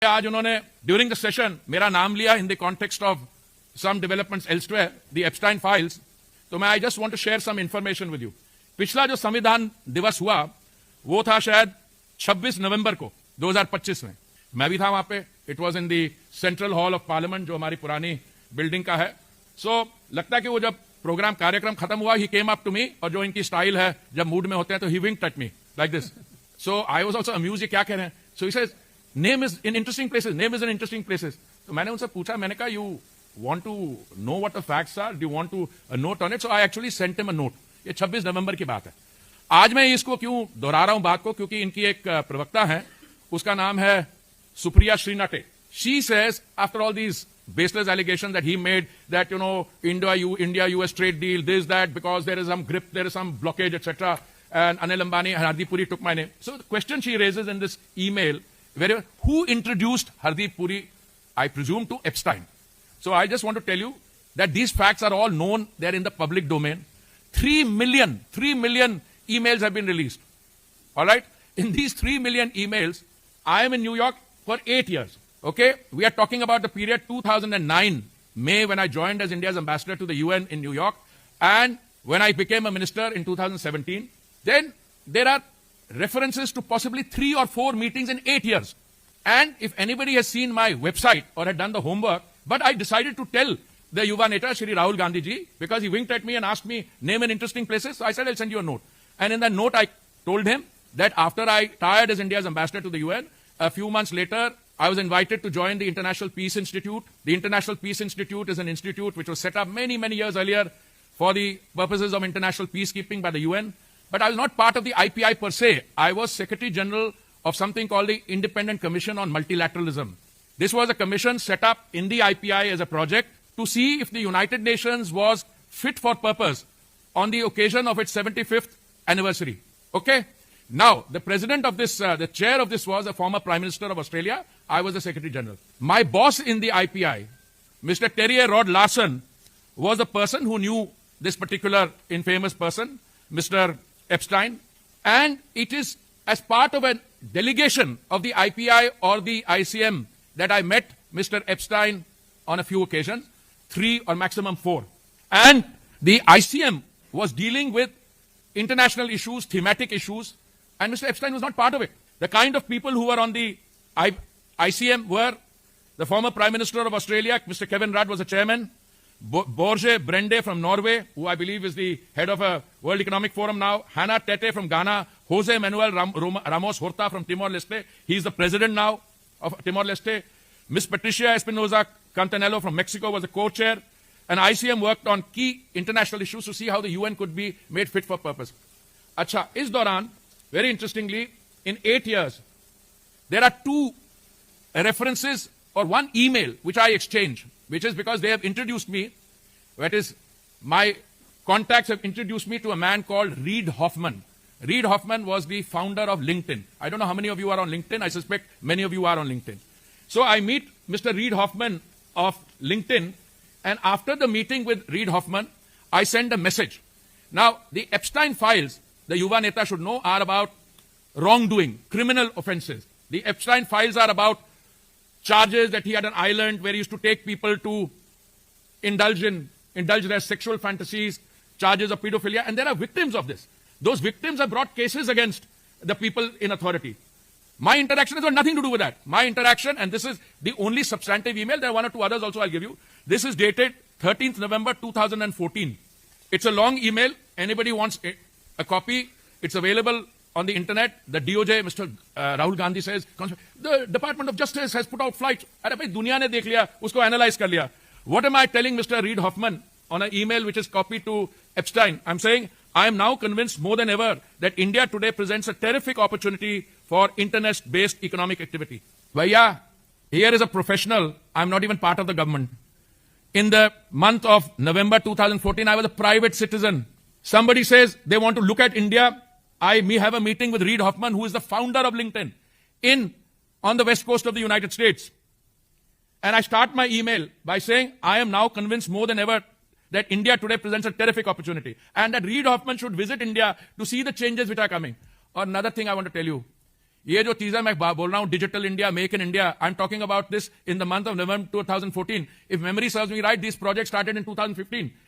आज उन्होंने during the session मेरा नाम लिया in the context of some developments elsewhere, the Epstein files, तो मैं I just want to share some information with you. पिछला जो संविधान दिवस हुआ वो था शायद 26 नवंबर को 2025 में, मैं भी था वहां पे। It was in the central hall of parliament जो हमारी पुरानी बिल्डिंग का है। सो लगता है कि वो जब प्रोग्राम कार्यक्रम खत्म हुआ, ही केम अप टू मी, और जो इनकी स्टाइल है जब मूड में होते हैं तो he winked at me like this. So I was also amused, ये क्या कह रहे हैं। So he says name is in interesting places, name is in interesting places. तो मैंने उनसे पूछा, मैंने कहा you want to know what the facts are? Do you want to a note on it? So I actually sent him a note. ये 26 नवंबर की बात है। आज मैं इसको क्यों दोहरा रहा हूं बात को, क्योंकि इनकी एक प्रवक्ता है, उसका नाम है Supriya श्रीनाटे। She says after all these baseless allegations that he made that India-US trade deal, this, that, because there is some grip, there is some blockage, etc. And Anil Ambani, Hardeep Puri took my name. So the question she raises in this email, who introduced Hardeep Puri, I presume, to Epstein? So I just want to tell you that these facts are all known. They're in the public domain. 3 million emails have been released. All right? In these 3 million emails, I am in New York for 8 years. Okay? We are talking about the period 2009, May, when I joined as India's ambassador to the UN in New York, and when I became a minister in 2017. Then there are references to possibly 3 or 4 meetings in 8 years. And if anybody has seen my website or had done the homework, but I decided to tell the Yuva Neta, Shri Rahul Gandhi ji, because he winked at me and asked me, name an interesting places. So I said, I'll send you a note. And in that note, I told him that after I retired as India's ambassador to the UN, a few months later, I was invited to join the International Peace Institute. The International Peace Institute is an institute which was set up many, many years earlier for the purposes of international peacekeeping by the UN. But I was not part of the IPI per se. I was Secretary General of something called the Independent Commission on Multilateralism. This was a commission set up in the IPI as a project to see if the United Nations was fit for purpose on the occasion of its 75th anniversary. Okay? Now, the president of this, the chair of this was a former Prime Minister of Australia. I was the Secretary General. My boss in the IPI, Mr. Terje Rod Larsen, was the person who knew this particular infamous person, Mr. Epstein. And it is as part of a delegation of the IPI or the ICM that I met Mr. Epstein on a few occasions, 3 or maximum 4. And the ICM was dealing with international issues, thematic issues, and Mr. Epstein was not part of it. The kind of people who were on the ICM were the former Prime Minister of Australia, Mr. Kevin Rudd was the chairman, Borge Brende from Norway, who I believe is the head of a World Economic Forum now, Hannah Tete from Ghana, Jose Manuel Ramos Horta from Timor-Leste, he is the president now of Timor-Leste, Miss Patricia Espinosa Cantanello from Mexico was the co-chair, and ICM worked on key international issues to see how the UN could be made fit for purpose. Acha, is Doran, very interestingly, in 8 years, there are 2 references or 1 email which I exchange, which is because they have introduced me, that is, my contacts have introduced me to a man called Reid Hoffman. Reid Hoffman was the founder of LinkedIn. I don't know how many of you are on LinkedIn. I suspect many of you are on LinkedIn. So I meet Mr. Reid Hoffman of LinkedIn, and after the meeting with Reid Hoffman, I send a message. Now, the Epstein files, the Yuva Neta should know, are about wrongdoing, criminal offenses. The Epstein files are about charges that he had an island where he used to take people to indulge their sexual fantasies, charges of pedophilia, and there are victims of this. Those victims have brought cases against the people in authority. My interaction has got nothing to do with that. My interaction, and this is the only substantive email, there are 1 or 2 others also I'll give you. This is dated 13th November 2014. It's a long email. Anybody wants a copy, it's available on the internet. The DOJ, Mr. Rahul Gandhi says, the Department of Justice has put out flights. Arey bhai, dunya ne dekh liya, usko analyze kar liya. What am I telling Mr. Reid Hoffman on an email which is copied to Epstein? I'm saying, I am now convinced more than ever that India today presents a terrific opportunity for internet-based economic activity. Vaya, here is a professional. I'm not even part of the government. In the month of November 2014, I was a private citizen. Somebody says they want to look at India. I may have a meeting with Reid Hoffman, who is the founder of LinkedIn, on the west coast of the United States. And I start my email by saying, I am now convinced more than ever that India today presents a terrific opportunity, and that Reid Hoffman should visit India to see the changes which are coming. Or another thing I want to tell you, ये जो चीजें मैं बोल रहा हूं, digital India, make in India, I am talking about this in the month of November 2014. If memory serves me right, these projects started in 2015.